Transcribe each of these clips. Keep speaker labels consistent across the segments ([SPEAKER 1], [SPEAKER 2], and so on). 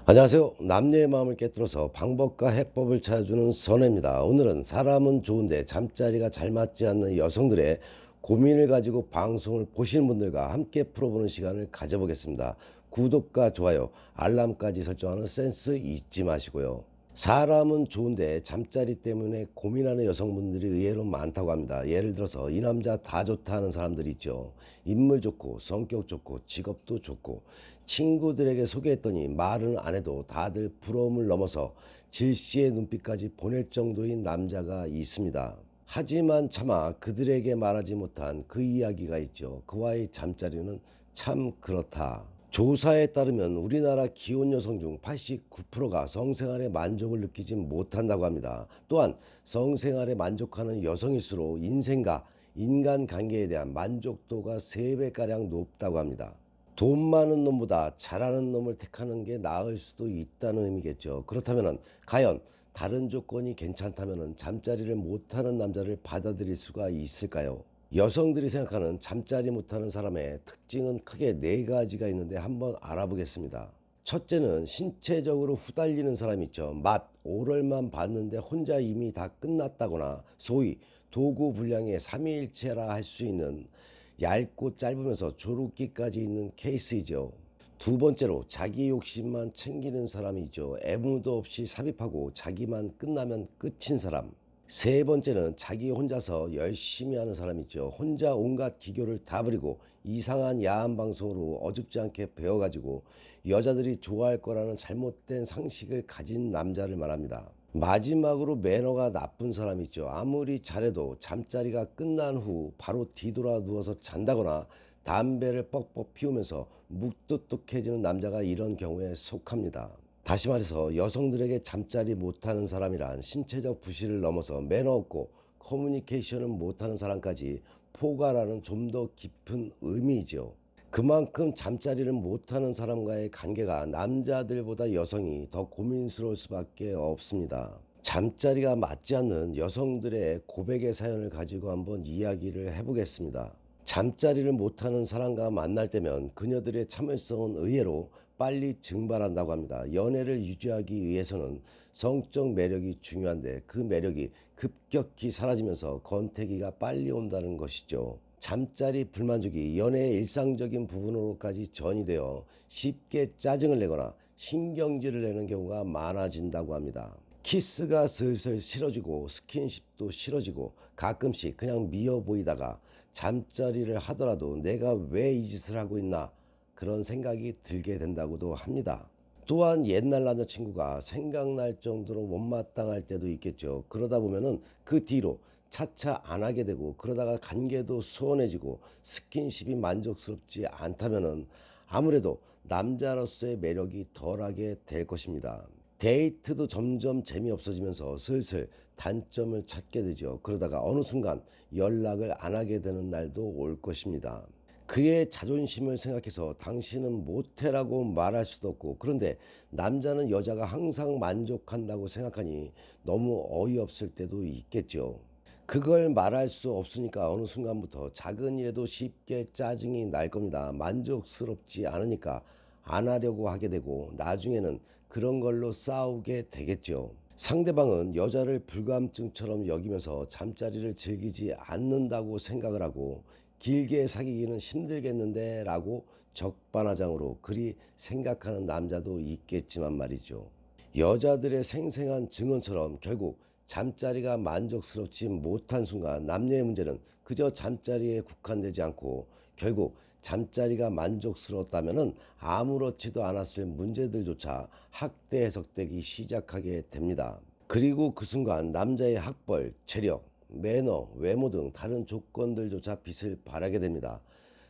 [SPEAKER 1] 안녕하세요. 남녀의 마음을 깨뚫어서 방법과 해법을 찾아주는 선혜입니다. 오늘은 사람은 좋은데 잠자리가 잘 맞지 않는 여성들의 고민을 가지고 방송을 보시는 분들과 함께 풀어보는 시간을 가져보겠습니다. 구독과 좋아요, 알람까지 설정하는 센스 잊지 마시고요. 사람은 좋은데 잠자리 때문에 고민하는 여성분들이 의외로 많다고 합니다. 예를 들어서 이 남자 다 좋다 하는 사람들이 있죠. 인물 좋고 성격 좋고 직업도 좋고 친구들에게 소개했더니 말은 안 해도 다들 부러움을 넘어서 질시의 눈빛까지 보낼 정도인 남자가 있습니다. 하지만 차마 그들에게 말하지 못한 그 이야기가 있죠. 그와의 잠자리는 참 그렇다. 조사에 따르면 우리나라 기혼 여성 중 89%가 성생활에 만족을 느끼지 못한다고 합니다. 또한 성생활에 만족하는 여성일수록 인생과 인간관계에 대한 만족도가 3배가량 높다고 합니다. 돈 많은 놈보다 잘하는 놈을 택하는 게 나을 수도 있다는 의미겠죠. 그렇다면 과연 다른 조건이 괜찮다면 잠자리를 못하는 남자를 받아들일 수가 있을까요? 여성들이 생각하는 잠자리 못하는 사람의 특징은 크게 4가지가 있는데 한번 알아보겠습니다. 첫째는 신체적으로 후달리는 사람이 있죠. 오럴만 봤는데 혼자 이미 다 끝났다거나 소위 도구 분량의 삼위일체라 할 수 있는 얇고 짧으면서 조루기까지 있는 케이스이죠. 두 번째로 자기 욕심만 챙기는 사람이죠. 애무도 없이 삽입하고 자기만 끝나면 끝인 사람. 세 번째는 자기 혼자서 열심히 하는 사람이죠. 혼자 온갖 기교를 다 부리고 이상한 야한 방송으로 어줍지 않게 배워가지고 여자들이 좋아할 거라는 잘못된 상식을 가진 남자를 말합니다. 마지막으로 매너가 나쁜 사람이 있죠. 아무리 잘해도 잠자리가 끝난 후 바로 뒤돌아 누워서 잔다거나 담배를 뻑뻑 피우면서 묵뚝뚝해지는 남자가 이런 경우에 속합니다. 다시 말해서 여성들에게 잠자리 못하는 사람이란 신체적 부실을 넘어서 매너 없고 커뮤니케이션을 못하는 사람까지 포괄하는 좀 더 깊은 의미이죠. 그만큼 잠자리를 못하는 사람과의 관계가 남자들보다 여성이 더 고민스러울 수밖에 없습니다. 잠자리가 맞지 않는 여성들의 고백의 사연을 가지고 한번 이야기를 해보겠습니다. 잠자리를 못하는 사람과 만날 때면 그녀들의 참을성은 의외로 빨리 증발한다고 합니다. 연애를 유지하기 위해서는 성적 매력이 중요한데 그 매력이 급격히 사라지면서 권태기가 빨리 온다는 것이죠. 잠자리 불만족이 연애의 일상적인 부분으로까지 전이되어 쉽게 짜증을 내거나 신경질을 내는 경우가 많아진다고 합니다. 키스가 슬슬 싫어지고 스킨십도 싫어지고 가끔씩 그냥 미워 보이다가 잠자리를 하더라도 내가 왜 이 짓을 하고 있나 그런 생각이 들게 된다고도 합니다. 또한 옛날 남자친구가 생각날 정도로 못마땅할 때도 있겠죠. 그러다 보면은 그 뒤로 차차 안 하게 되고 그러다가 관계도 소원해지고 스킨십이 만족스럽지 않다면은 아무래도 남자로서의 매력이 덜하게 될 것입니다. 데이트도 점점 재미없어지면서 슬슬 단점을 찾게 되죠. 그러다가 어느 순간 연락을 안 하게 되는 날도 올 것입니다. 그의 자존심을 생각해서 당신은 못해라고 말할 수도 없고, 그런데 남자는 여자가 항상 만족한다고 생각하니 너무 어이없을 때도 있겠죠. 그걸 말할 수 없으니까 어느 순간부터 작은 일에도 쉽게 짜증이 날 겁니다. 만족스럽지 않으니까 안 하려고 하게 되고 나중에는 그런 걸로 싸우게 되겠죠. 상대방은 여자를 불감증처럼 여기면서 잠자리를 즐기지 않는다고 생각을 하고 길게 사귀기는 힘들겠는데 라고 적반하장으로 그리 생각하는 남자도 있겠지만 말이죠. 여자들의 생생한 증언처럼 결국 잠자리가 만족스럽지 못한 순간 남녀의 문제는 그저 잠자리에 국한되지 않고 결국 잠자리가 만족스러웠다면 아무렇지도 않았을 문제들조차 학대 해석되기 시작하게 됩니다. 그리고 그 순간 남자의 학벌, 체력, 매너, 외모 등 다른 조건들조차 빛을 발하게 됩니다.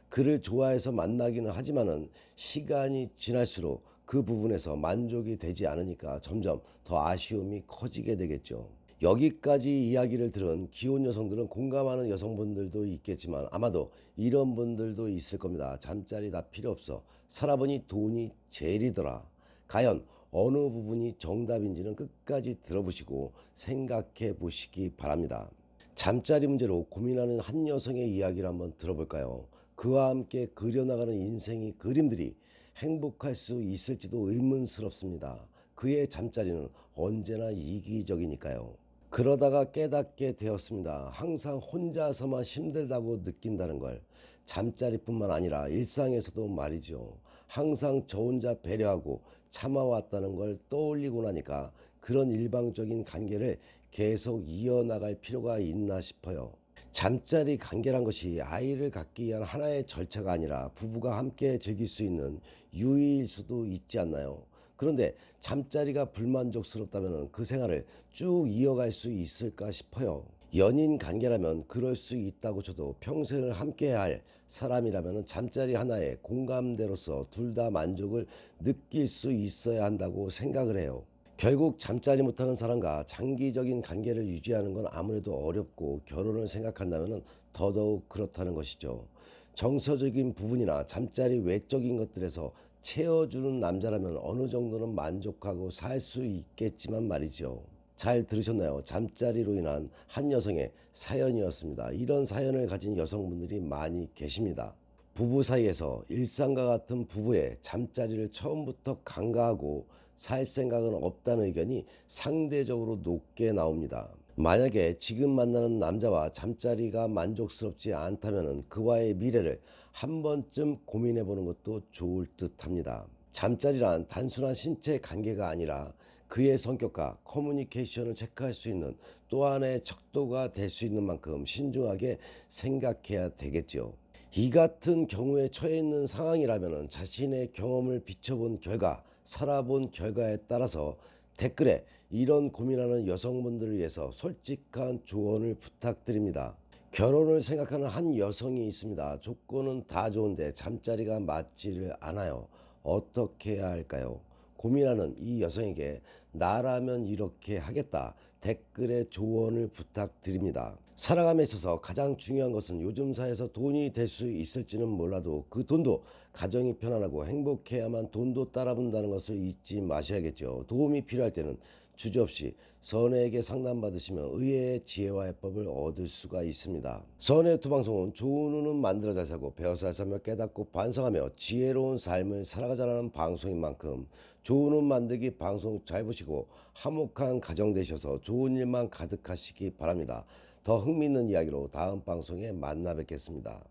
[SPEAKER 1] 그를 좋아해서 만나기는 하지만은 시간이 지날수록 그 부분에서 만족이 되지 않으니까 점점 더 아쉬움이 커지게 되겠죠. 여기까지 이야기를 들은 기혼 여성들은 공감하는 여성분들도 있겠지만 아마도 이런 분들도 있을 겁니다. 잠자리 다 필요 없어. 살아보니 돈이 제일이더라. 과연 어느 부분이 정답인지는 끝까지 들어보시고 생각해 보시기 바랍니다. 잠자리 문제로 고민하는 한 여성의 이야기를 한번 들어볼까요? 그와 함께 그려나가는 인생의 그림들이 행복할 수 있을지도 의문스럽습니다. 그의 잠자리는 언제나 이기적이니까요. 그러다가 깨닫게 되었습니다. 항상 혼자서만 힘들다고 느낀다는 걸. 잠자리뿐만 아니라 일상에서도 말이죠. 항상 저 혼자 배려하고 참아왔다는 걸 떠올리고 나니까 그런 일방적인 관계를 계속 이어나갈 필요가 있나 싶어요. 잠자리 관계란 것이 아이를 갖기 위한 하나의 절차가 아니라 부부가 함께 즐길 수 있는 유의일 수도 있지 않나요? 그런데 잠자리가 불만족스럽다면 그 생활을 쭉 이어갈 수 있을까 싶어요. 연인 관계라면 그럴 수 있다고 쳐도 평생을 함께해야 할 사람이라면 잠자리 하나의 공감대로서 둘 다 만족을 느낄 수 있어야 한다고 생각을 해요. 결국 잠자지 못하는 사람과 장기적인 관계를 유지하는 건 아무래도 어렵고 결혼을 생각한다면 더더욱 그렇다는 것이죠. 정서적인 부분이나 잠자리 외적인 것들에서 채워주는 남자라면 어느 정도는 만족하고 살 수 있겠지만 말이죠. 잘 들으셨나요? 잠자리로 인한 한 여성의 사연이었습니다. 이런 사연을 가진 여성분들이 많이 계십니다. 부부 사이에서 일상과 같은 부부의 잠자리를 처음부터 강가하고 살 생각은 없다는 의견이 상대적으로 높게 나옵니다. 만약에 지금 만나는 남자와 잠자리가 만족스럽지 않다면 그와의 미래를 한 번쯤 고민해 보는 것도 좋을 듯 합니다. 잠자리란 단순한 신체 관계가 아니라 그의 성격과 커뮤니케이션을 체크할 수 있는 또 하나의 척도가 될 수 있는 만큼 신중하게 생각해야 되겠죠. 이 같은 경우에 처해 있는 상황이라면 자신의 경험을 비춰본 결과, 살아본 결과에 따라서 댓글에 이런 고민하는 여성분들을 위해서 솔직한 조언을 부탁드립니다. 결혼을 생각하는 한 여성이 있습니다. 조건은 다 좋은데 잠자리가 맞지를 않아요. 어떻게 해야 할까요? 고민하는 이 여성에게 나라면 이렇게 하겠다 댓글에 조언을 부탁드립니다. 살아감에 있어서 가장 중요한 것은 요즘 사회에서 돈이 될 수 있을지는 몰라도 그 돈도 가정이 편안하고 행복해야만 돈도 따라붙는다는 것을 잊지 마셔야겠죠. 도움이 필요할 때는 주저없이 선혜에게 상담받으시면 의외의 지혜와 해법을 얻을 수가 있습니다. 선혜 유튜브 방송은 좋은 운은 만들어 잘 살고 배워서 잘 살며 깨닫고 반성하며 지혜로운 삶을 살아가자는 방송인 만큼 좋은 운 만들기 방송 잘 보시고 화목한 가정 되셔서 좋은 일만 가득하시기 바랍니다. 더 흥미있는 이야기로 다음 방송에 만나 뵙겠습니다.